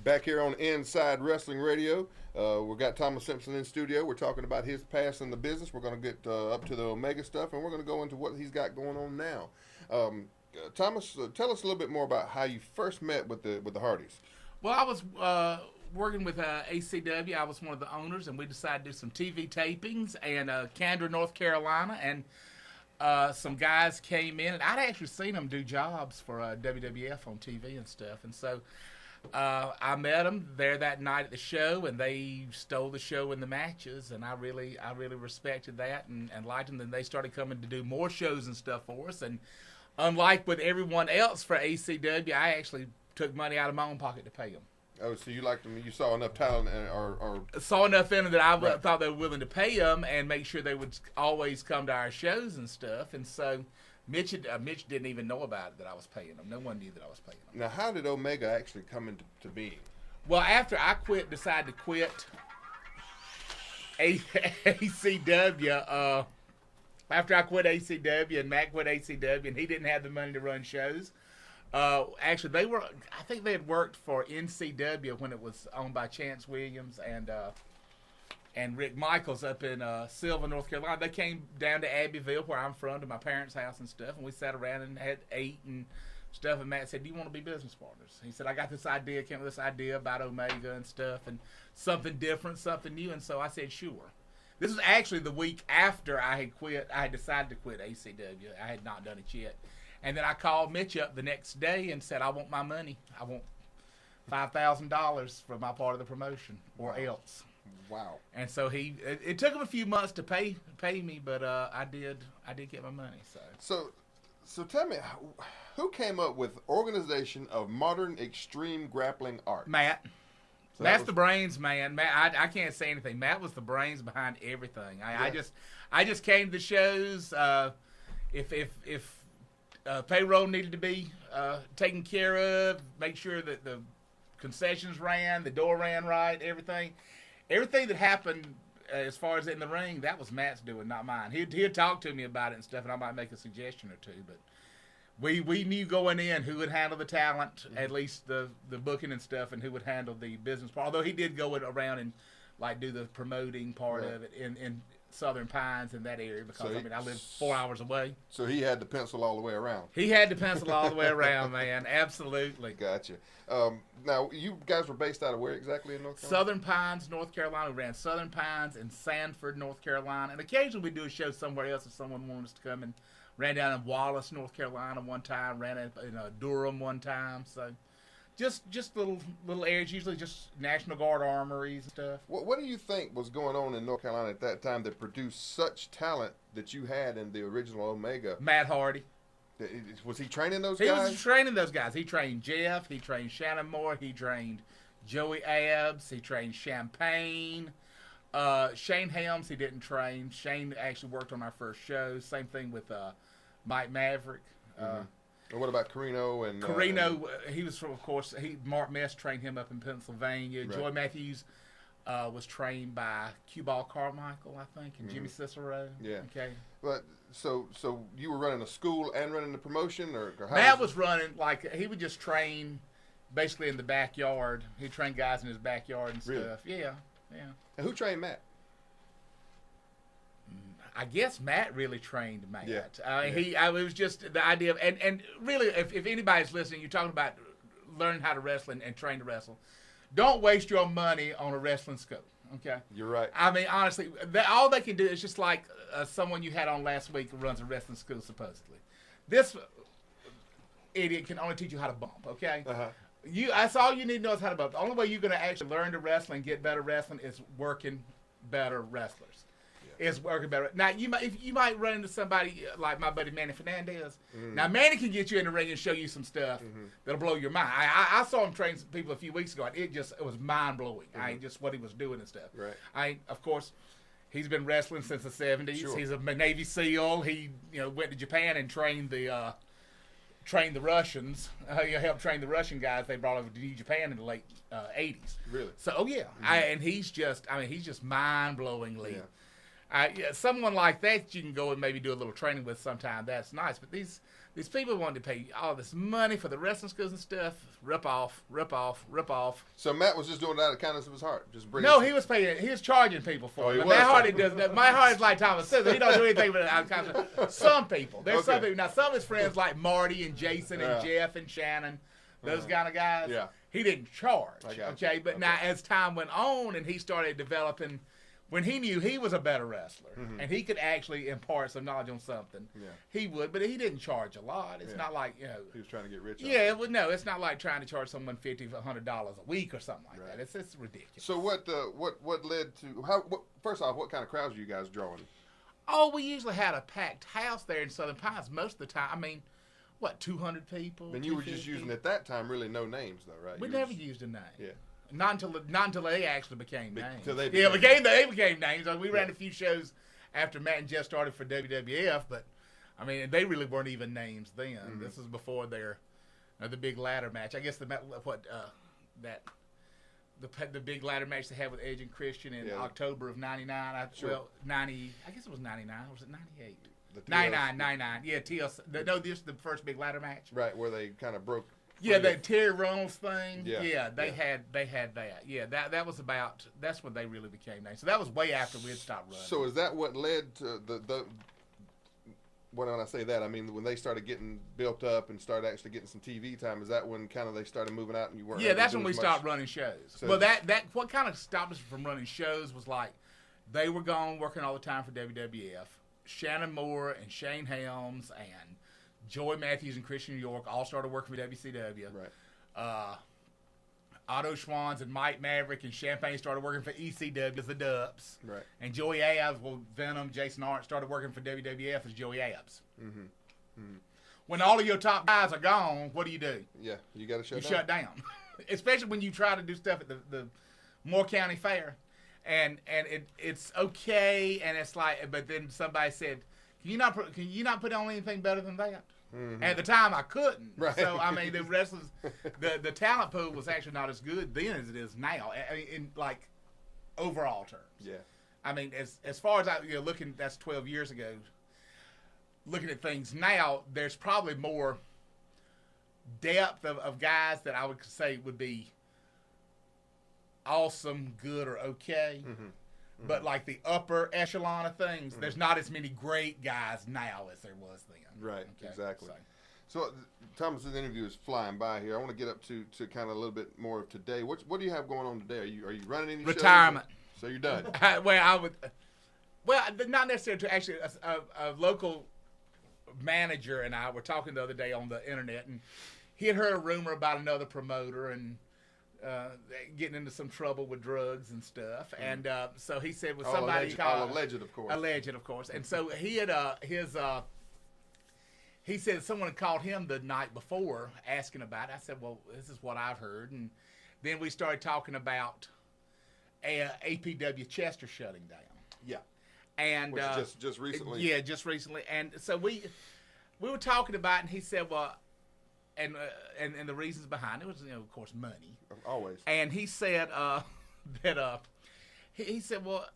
Back here on Inside Wrestling Radio, we've got Thomas Simpson in studio. We're talking about his past in the business. We're going to get up to the Omega stuff, and we're going to go into what he's got going on now. Thomas, tell us a little bit more about how you first met with the Hardys. Well, I was working with ACW. I was one of the owners, and we decided to do some TV tapings in Candor, North Carolina, and some guys came in, and I'd actually seen them do jobs for WWF on TV and stuff, and so I met them there that night at the show, and they stole the show in the matches, and I really respected that and liked them. Then they started coming to do more shows and stuff for us, and unlike with everyone else for ACW, I actually took money out of my own pocket to pay them. Oh, so you liked them? You saw enough talent, or saw enough in them that I thought they were willing to pay them and make sure they would always come to our shows and stuff, and so Mitch didn't even know about it, that I was paying them. No one knew that I was paying them. Now, how did Omega actually come into being? Well, after I decided to quit ACW, after I quit ACW and Matt quit ACW, and he didn't have the money to run shows. Actually, I think they had worked for NCW when it was owned by Chance Williams and Rick Michaels up in Sylva, North Carolina. They came down to Abbeville, where I'm from, to my parents' house and stuff, and we sat around and ate and stuff, and Matt said, "Do you want to be business partners?" He said, "I got this idea, came with this idea about Omega and stuff, and something different, something new," and so I said, "Sure." This was actually the week after I had decided to quit ACW. I had not done it yet. And then I called Mitch up the next day and said, "I want my money. I want $5,000 for my part of the promotion, or else." Wow. And so it took him a few months to pay me, but I did get my money. So tell me, who came up with Organization of Modern Extreme Grappling Arts? Matt. So that's the brains, man. Matt, I can't say anything. Matt was the brains behind everything. I just came to the shows. If payroll needed to be taken care of, make sure that the concessions ran, the door ran right, everything that happened as far as in the ring, that was Matt's doing, not mine. He'd talk to me about it and stuff, and I might make a suggestion or two, but we knew going in who would handle the talent, at least the booking and stuff, and who would handle the business part. Although he did go around and like do the promoting part of it in Southern Pines in that area, because I live 4 hours away. So he had the pencil all the way around. He had the pencil all the way around, man. Absolutely. Gotcha. Now, you guys were based out of where exactly in North Carolina? Southern Pines, North Carolina. We ran Southern Pines and Sanford, North Carolina. And occasionally we do a show somewhere else if someone wanted us to come. And ran down in Wallace, North Carolina one time. Ran in Durham one time. So just little areas, usually just National Guard armories and stuff. What do you think was going on in North Carolina at that time that produced such talent that you had in the original Omega? Matt Hardy. Was he training those guys? He was training those guys. He trained Jeff. He trained Shannon Moore. He trained Joey Abbs. He trained Champagne. Shane Helms, he didn't train. Shane actually worked on our first show. Same thing with Mike Maverick. And what about Carino? Carino, he was from, of course, Mark Mess trained him up in Pennsylvania. Right. Joy Matthews was trained by Q-Ball Carmichael, I think, and Jimmy Cicero. Yeah. Okay. But so you were running a school and running the promotion, or how Matt was running, like, he would just train basically in the backyard. He'd train guys in his backyard and stuff. Really? Yeah. And who trained Matt? I guess Matt really trained Matt. Yeah. It was just the idea of, and really, if anybody's listening, you're talking about learning how to wrestle and train to wrestle. Don't waste your money on a wrestling school. Okay. You're right. I mean, honestly, all they can do is just like someone you had on last week who runs a wrestling school, supposedly. This idiot can only teach you how to bump. Okay. That's all you need to know is how to bump. The only way you're going to actually learn to wrestle and get better wrestling is working better wrestlers. Is working better. Now you might run into somebody like my buddy Manny Fernandez. Now Manny can get you in the ring and show you some stuff that'll blow your mind. I saw him train some people a few weeks ago, and it was mind blowing. Just what he was doing and stuff. Right. Of course, he's been wrestling since the '70s. Sure. He's a Navy SEAL. He went to Japan and trained the Russians. He helped train the Russian guys they brought over to Japan in the late '80s. Really? So and he's just mind blowingly. Yeah. Someone like that you can go and maybe do a little training with sometime. That's nice. But these These people wanted to pay all this money for the wrestling schools and stuff. Rip off. So Matt was just doing that out of the kindness of his heart. Just bring. No, he was paying. He was charging people for it. Matt Hardy does that. Matt Hardy's like Thomas Simpson. He don't do anything with it out of kindness. Some people. There's some people. Now, some of his friends like Marty and Jason and Jeff and Shannon, those kind of guys. Yeah. He didn't charge. Okay, but now as time went on and he started developing. When he knew he was a better wrestler and he could actually impart some knowledge on something, he would, but he didn't charge a lot. It's not like, he was trying to get rich. Yeah, no, it's not like trying to charge someone $50 or $100 a week or something like that. It's ridiculous. So what led to first off, what kind of crowds are you guys drawing? Oh, we usually had a packed house there in Southern Pines most of the time. I mean, 200 people? And you were just using at that time really no names though, right? We never used a name. Yeah. Not until they actually became names. They became names. We ran a few shows after Matt and Jeff started for WWF, but I mean, they really weren't even names then. This was before their the big ladder match. I guess the big ladder match they had with Edge and Christian in October of '99. Well, 90. I guess it was '99. Or was it '98? 99. Yeah, TLC. This is the first big ladder match. Right, where they kind of broke. Yeah, that Terry Reynolds thing. Yeah, they had that. Yeah, that was about. That's when they really became names. So that was way after we had stopped running. So is that what led to the? When I say that, I mean when they started getting built up and started actually getting some TV time. Is that when kind of they started moving out and you weren't? Yeah, that's when we stopped running shows. So well, that what kind of stopped us from running shows was like they were gone working all the time for WWF. Shannon Moore and Shane Helms and Joey Matthews and Christian New York all started working for WCW. Right. Otto Schwanz and Mike Maverick and Champagne started working for ECW as the Dubs. Right. And Joey Abs, Venom, Jason Arndt started working for WWF as Joey Abs. When all of your top guys are gone, what do? Yeah, you got to shut down. Shut down. Especially when you try to do stuff at the Moore County Fair. And it's okay, and it's like, but then somebody said, can you not put on anything better than that? At the time, I couldn't. Right. So I mean, the wrestlers, the talent pool was actually not as good then as it is now. I mean, in like overall terms. Yeah. I mean, as far as looking, that's 12 years ago. Looking at things now, there's probably more depth of guys that I would say would be awesome, good, or okay. But like the upper echelon of things, there's not as many great guys now as there was then. Right, okay? exactly. So Thomas's interview is flying by here. I want to get up to kind of a little bit more of today. What do you have going on today? Are you running any retirement? Shows? So you're done. Not necessarily. Actually, a local manager and I were talking the other day on the internet, and he had heard a rumor about another promoter and getting into some trouble with drugs and stuff. And so he said, "Was somebody called alleged, of course, alleged, of course." And so he had he said someone had called him the night before asking about it. I said, "Well, this is what I've heard." And then we started talking about APW Chester shutting down. Yeah. And which just recently. Yeah, just recently. And so we were talking about it, and he said, "Well," and the reasons behind it was, of course, money. Always. And he said that he said, "Well,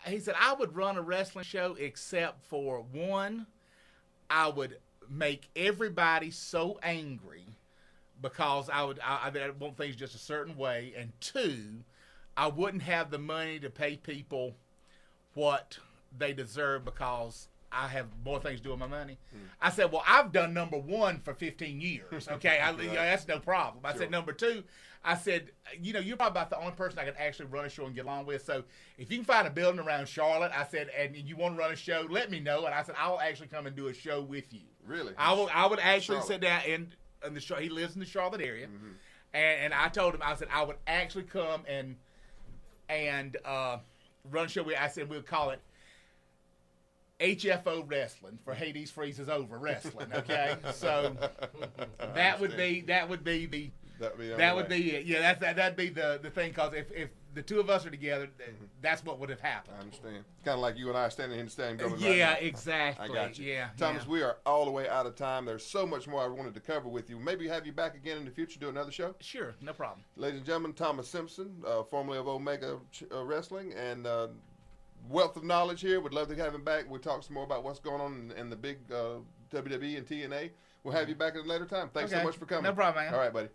he said I would run a wrestling show except for one, I would make everybody so angry because I want things just a certain way, and two, I wouldn't have the money to pay people what they deserve because I have more things to do with my money." I said, "Well, I've done number one for 15 years. Okay, that's no problem." I said, "Number two, I said, you're probably about the only person I can actually run a show and get along with. So if you can find a building around Charlotte," I said, "and you want to run a show, let me know." And I said, "I'll actually come and do a show with you." Really? I would actually sit down in the he lives in the Charlotte area, and I told him, I said, I would actually come and run a show with. I said we'll call it HFO Wrestling, for Hades Freezes Over Wrestling. Okay, so that would be it. Yeah, that'd be the thing, because if the two of us are together, that's what would have happened. I understand. It's kind of like you and I standing in the same building. Yeah, right now. exactly. I got you. Yeah, Thomas, we are all the way out of time. There's so much more I wanted to cover with you. Maybe have you back again in the future, do another show. Sure, no problem. Ladies and gentlemen, Thomas Simpson, formerly of Omega Wrestling, and wealth of knowledge here. Would love to have him back. We'll talk some more about what's going on in the big WWE and TNA. We'll have you back at a later time. Thanks so Okay. much for coming. No problem, man. All right, buddy.